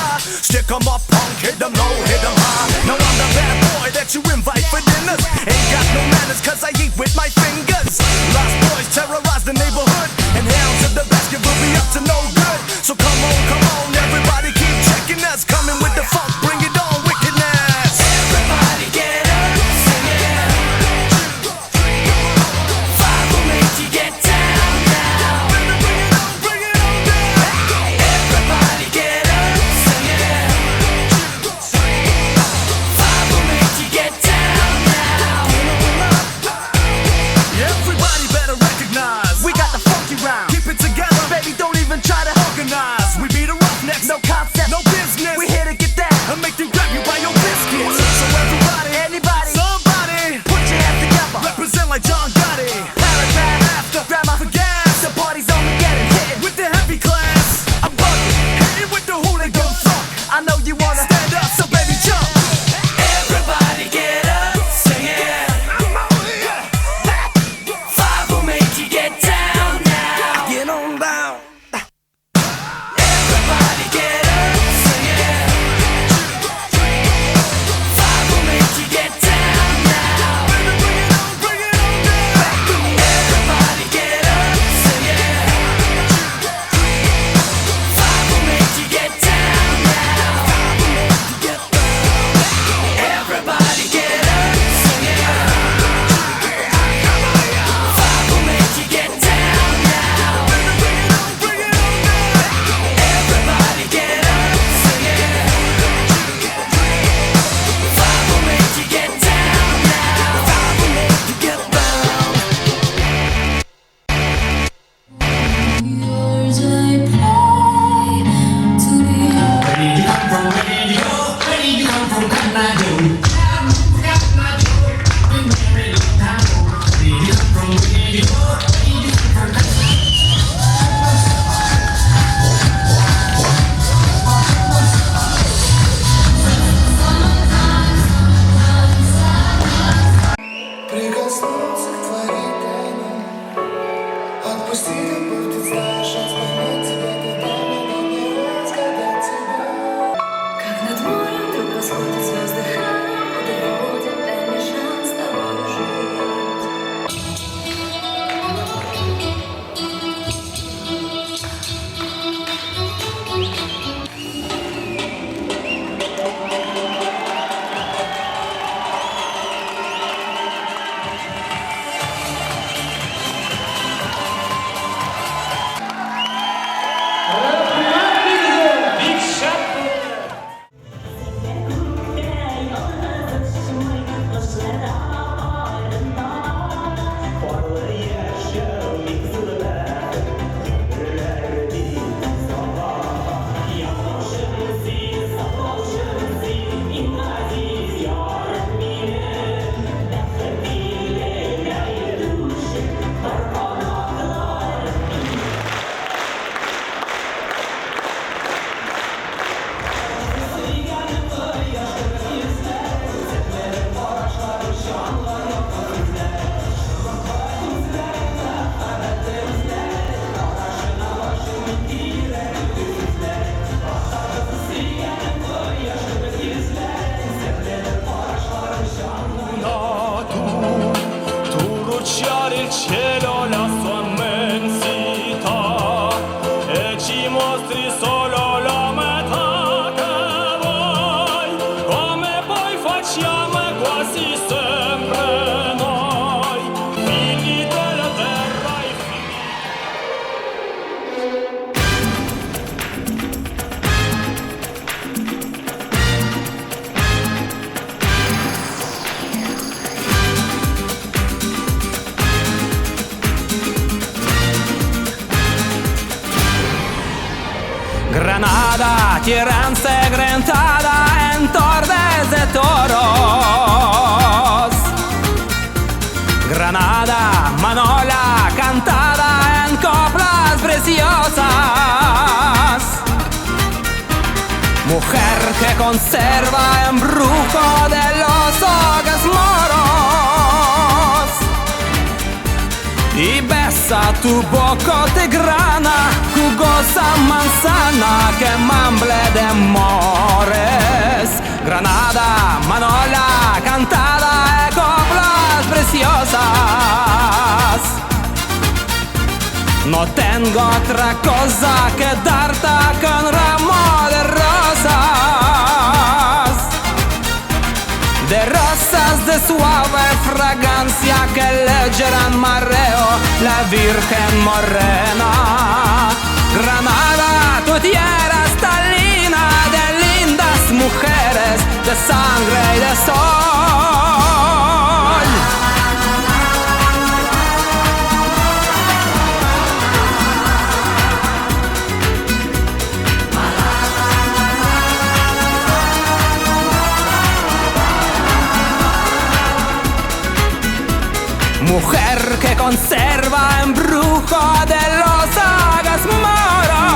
fly. Stick 'em up, punk, hit 'em low, hit 'em high. Now I'm the bad boy that you invite for dinners. Ain't got no manners cause I eat with my fingers. Lost boys terrorize the neighborhood, and hounds of the basket will be up to no good. So come on, everybody keep checking us. Coming with the funk, bring it on, wickedness. Everybody get up, sing it. Five will make you get down now. Bring it on down. Everybody get up, sing it. Five will make you get down now. Everybody better recognize we got the funky round. Keep it together, baby, don't even try to organize. We be the roughnecks, no concept, no business. We here to get that and make you grab you by your biscuits. So everybody, anybody, somebody, put your hands together. Represent like John Gotti. Paragraph after, grab my gas. The party's on getting hit with the heavy class. I'm bugging, hitting with the hooligan funk. I know you wanna stand up, so baby jump. Everybody get up, sing it. Five will make you get down now. Get on down. Everybody get up, sing it. Five will make you get down now. Bring it on down. Everybody get up, sing it. Five will make you get down now. Everybody get up, sing it. Five will make you get down now. Bring it on down. Everybody get up, sing it. Five will make you get down now. Five will make you get down. Yours I pray to be yours. Where did you come from? Where did you go? Where did you come from? Cotton Eye Joe. Cotton Eye Joe. Been married a long time ago. Where did you come from? Where did you go? Where did you come from? Прикоснуться к твоей тайне, отпустить любовь, ты знаешь, отклонить тебя, когда не разгадать тебя. Как над морем вдруг восходят звезды храм, доводят дай мне шанс с тобой жить. Tu rucciare il cielo la sua immensità e ci mostri solo la metà che vuoi, come poi facciamo quasi sempre noi, figli della terra e figli. Granada, Tirán, Segrentada, en Tordes de Toros. Granada, Manola, cantada en coplas preciosas. Mujer que conserva embrujo de los ojos moros. y besa tu boca tigrana, jugosa manzana que mamble de amores. Granada, Manola, cantada de coplas preciosas. No tengo otra cosa que darte que un ramo de rosas de suave fragancia que le llenan mareo la Virgen Morena. Granada, tu tierra está llena de lindas mujeres, de sangre y de sol. Mujer que conserva embrujo de los sagas moros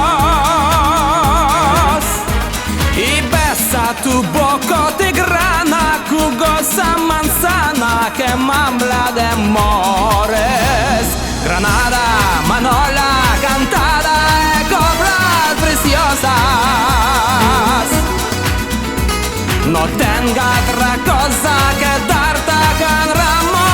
y besa tu boca tigrana, jugosa manzana que mambla de amores. Granada, Manola, cantada de coplas preciosas. No tengo otra cosa que darte que un ramo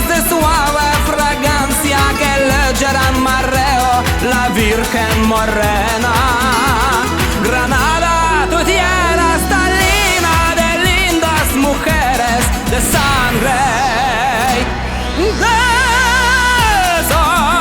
de suave fragancia que le llenan mareo la Virgen Morena. Granada, tu tierra está llena de lindas mujeres, de sangre de sol.